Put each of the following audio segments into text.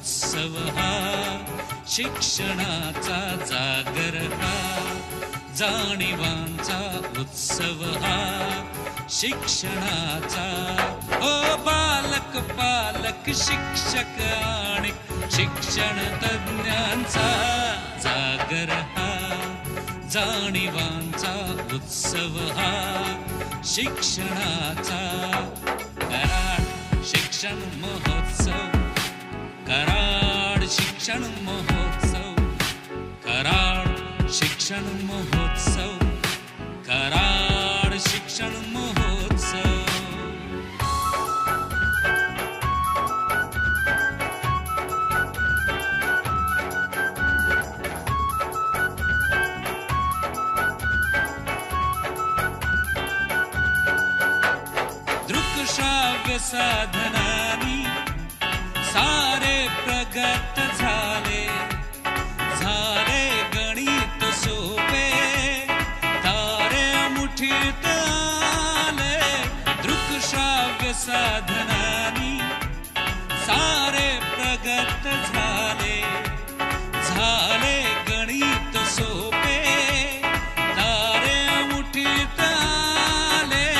उत्सव हा, शिक्षणाचा जागर हा, जाणीवांचा उत्सव हा, शिक्षणाचा. ओ बालक पालक शिक्षक आणि शिक्षण तज्ञांचा जागर हा, जाणीवांचा उत्सव हा, शिक्षणाचा. कराड शिक्षण महोत्सव, कराड शिक्षण महोत्सव, कराड शिक्षण महोत्सव, कराड शिक्षण महोत्सव. दृकश्राव्य साधनानी सारे प्रगत झाले, झाले गणित सोपे, तारे मुठीत आले. दृकश्राव्य साधनानी सारे प्रगत झाले, झाले गणित सोपे, तारे मुठीत आले.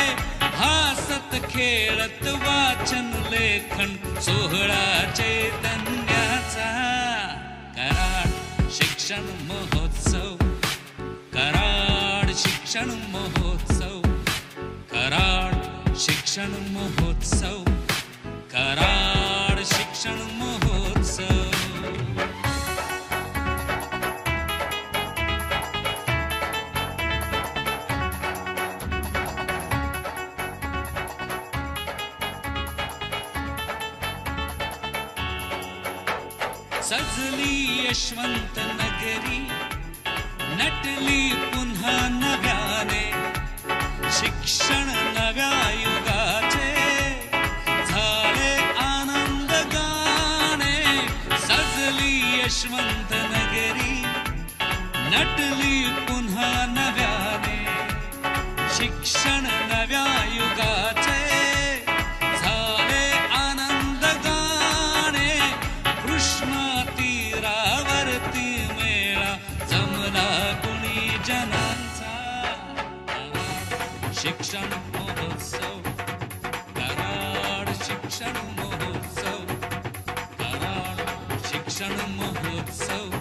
हासत खेळत वाचन लेखन सोहळा चैतन्याचा. कराड शिक्षण महोत्सव, कराड शिक्षण महोत्सव, कराड शिक्षण महोत्सव, कराड शिक्षण महोत्सव. सजली यशवंत नगरी, नटली पुन्हा नव्याने, शिक्षण नव्या युगाचे झाले आनंद गाणे. सजली यशवंत नगरी, नटली पुन्हा नव्याने, शिक्षण नव्या युगाचे झाले आनंद गाणे. कृष्णा तीरावरती मेळा जमला गुणी जनांचा. शिक्षण महोत्सव, कराड शिक्षण महोत्सव, कराड शिक्षण महोत्सव,